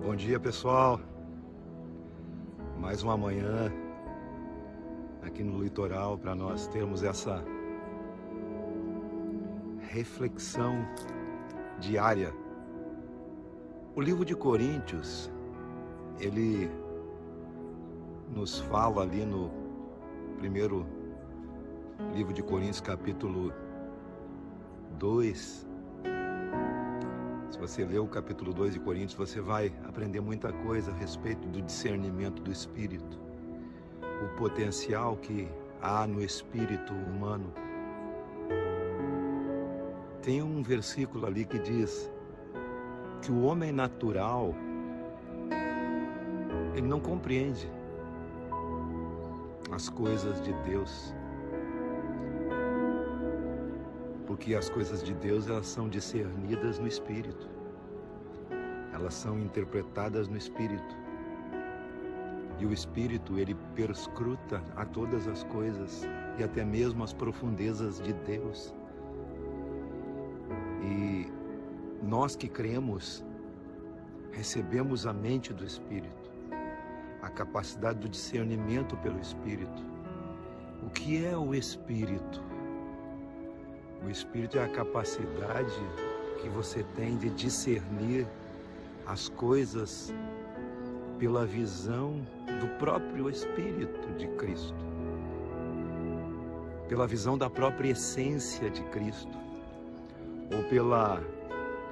Bom dia, pessoal. Mais uma manhã aqui no litoral para nós termos essa reflexão diária. O livro de Coríntios, ele nos fala ali no primeiro livro de Coríntios, capítulo 2. Se você ler o capítulo 2 de Coríntios, você vai aprender muita coisa a respeito do discernimento do espírito, o potencial que há no espírito humano. Tem um versículo ali que diz que o homem natural, ele não compreende as coisas de Deus, porque as coisas de Deus, elas são discernidas no Espírito, elas são interpretadas no Espírito, e o Espírito, ele perscruta a todas as coisas e até mesmo as profundezas de Deus. E nós que cremos, recebemos a mente do Espírito, a capacidade do discernimento pelo Espírito. O que é o Espírito? O Espírito é a capacidade que você tem de discernir as coisas pela visão do próprio Espírito de Cristo, pela visão da própria essência de Cristo, ou pela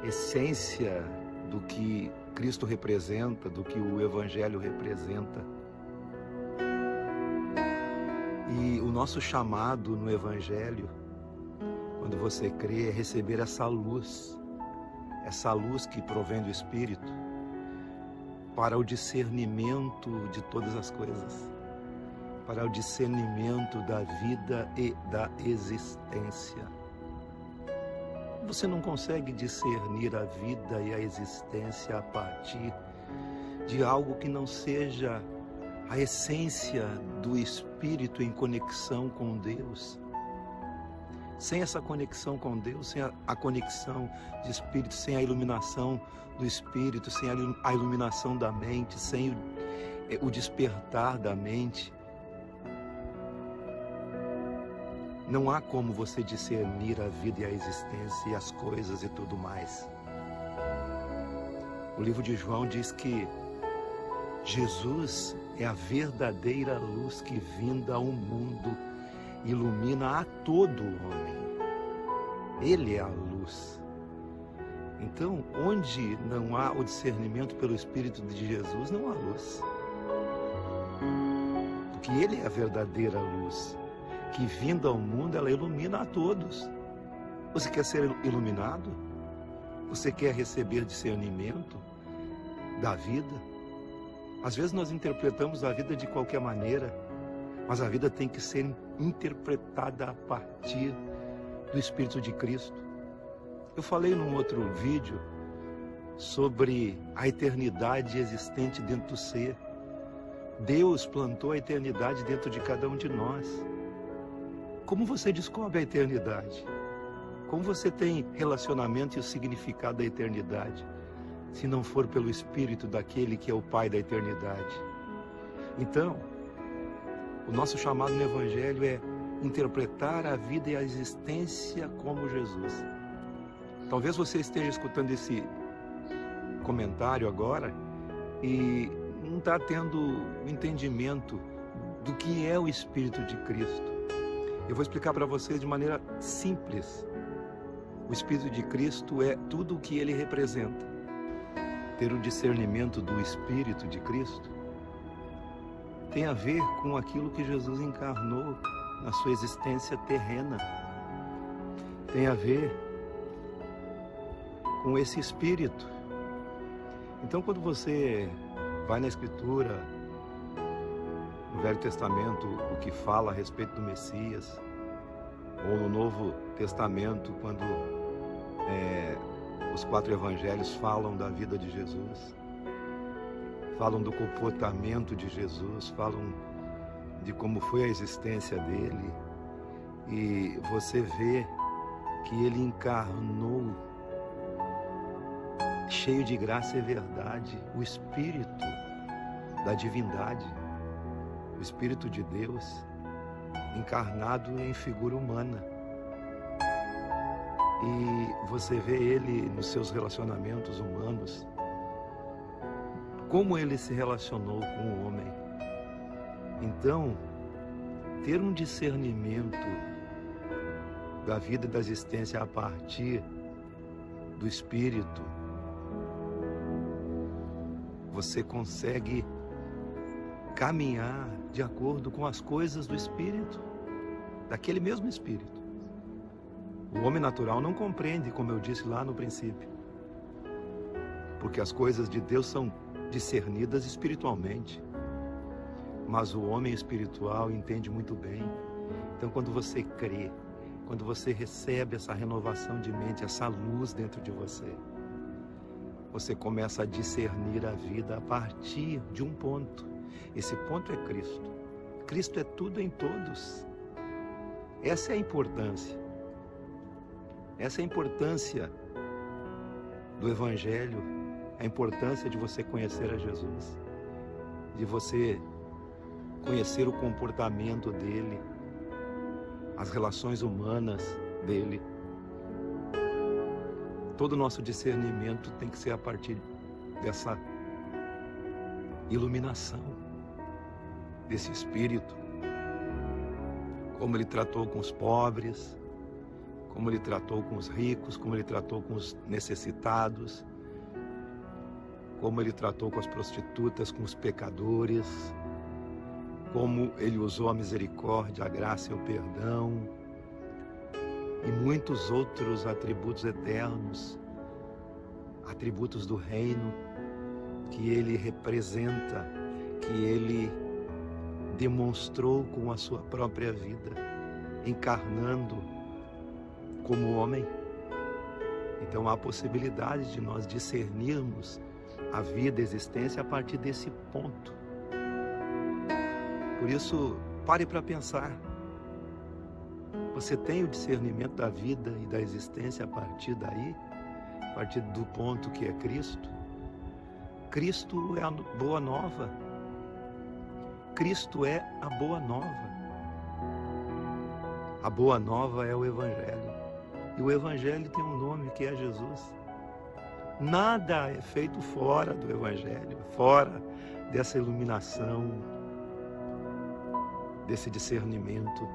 essência do que Cristo representa, do que o Evangelho representa. E o nosso chamado no Evangelho, quando você crê, é receber essa luz que provém do Espírito, para o discernimento de todas as coisas, para o discernimento da vida e da existência. Você não consegue discernir a vida e a existência a partir de algo que não seja a essência do Espírito em conexão com Deus. Sem essa conexão com Deus, sem a conexão de Espírito, sem a iluminação do Espírito, sem a iluminação da mente, sem o despertar da mente, não há como você discernir a vida e a existência e as coisas e tudo mais. O livro de João diz que Jesus é a verdadeira luz que vinda ao mundo ilumina a todo homem. Ele é a luz. Então, onde não há o discernimento pelo Espírito de Jesus, não há luz. Porque Ele é a verdadeira luz, que vinda ao mundo, ela ilumina a todos. Você quer ser iluminado? Você quer receber discernimento da vida? Às vezes nós interpretamos a vida de qualquer maneira, mas a vida tem que ser interpretada a partir do Espírito de Cristo. Eu falei num outro vídeo sobre a eternidade existente dentro do ser. Deus plantou a eternidade dentro de cada um de nós. Como você descobre a eternidade? Como você tem relacionamento e o significado da eternidade, se não for pelo Espírito daquele que é o Pai da eternidade? Então, o nosso chamado no Evangelho é interpretar a vida e a existência como Jesus. Talvez você esteja escutando esse comentário agora e não está tendo entendimento do que é o Espírito de Cristo. Eu vou explicar para vocês de maneira simples. O Espírito de Cristo é tudo o que ele representa. Ter o discernimento do Espírito de Cristo tem a ver com aquilo que Jesus encarnou na sua existência terrena. Tem a ver com esse Espírito. Então, quando você vai na Escritura, no Velho Testamento, o que fala a respeito do Messias, ou no Novo Testamento, quando os 4 evangelhos falam da vida de Jesus, falam do comportamento de Jesus, falam de como foi a existência dele, e você vê que ele encarnou cheio de graça e verdade, o Espírito da divindade, o Espírito de Deus, encarnado em figura humana. E você vê ele nos seus relacionamentos humanos, como ele se relacionou com o homem. Então, ter um discernimento da vida e da existência a partir do Espírito, você consegue caminhar de acordo com as coisas do Espírito, daquele mesmo Espírito. O homem natural não compreende, como eu disse lá no princípio, porque as coisas de Deus são discernidas espiritualmente, mas o homem espiritual entende muito bem. Então, quando você crê, quando você recebe essa renovação de mente, essa luz dentro de você, você começa a discernir a vida a partir de um ponto. Esse ponto é Cristo. Cristo é tudo em todos. Essa é a importância. Essa é a importância do Evangelho, a importância de você conhecer a Jesus, de você conhecer o comportamento dele, as relações humanas dele. Todo o nosso discernimento tem que ser a partir dessa iluminação, desse Espírito. Como ele tratou com os pobres, como ele tratou com os ricos, como ele tratou com os necessitados, como ele tratou com as prostitutas, com os pecadores, como ele usou a misericórdia, a graça e o perdão, e muitos outros atributos eternos, atributos do reino que ele representa, que ele demonstrou com a sua própria vida, encarnando como homem. Então há a possibilidade de nós discernirmos a vida e a existência a partir desse ponto. Por isso, pare para pensar. Você tem o discernimento da vida e da existência a partir daí? A partir do ponto que é Cristo? Cristo é a boa nova. Cristo é a boa nova. A boa nova é o Evangelho. E o Evangelho tem um nome que é Jesus. Nada é feito fora do Evangelho, fora dessa iluminação, desse discernimento.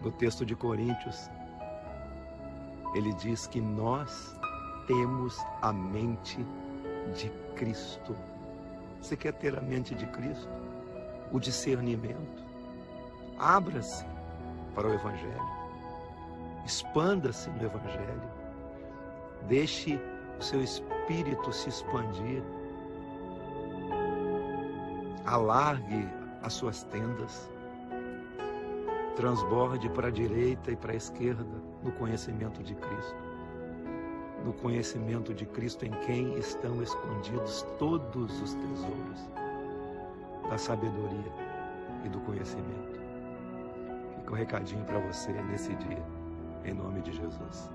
No texto de Coríntios, ele diz que nós temos a mente de Cristo. Você quer ter a mente de Cristo? O discernimento? Abra-se para o Evangelho. Expanda-se no Evangelho. Deixe o seu espírito se expandir. Alargue as suas tendas. Transborde para a direita e para a esquerda no conhecimento de Cristo. No conhecimento de Cristo, em quem estão escondidos todos os tesouros da sabedoria e do conhecimento. Fica um recadinho para você nesse dia, em nome de Jesus.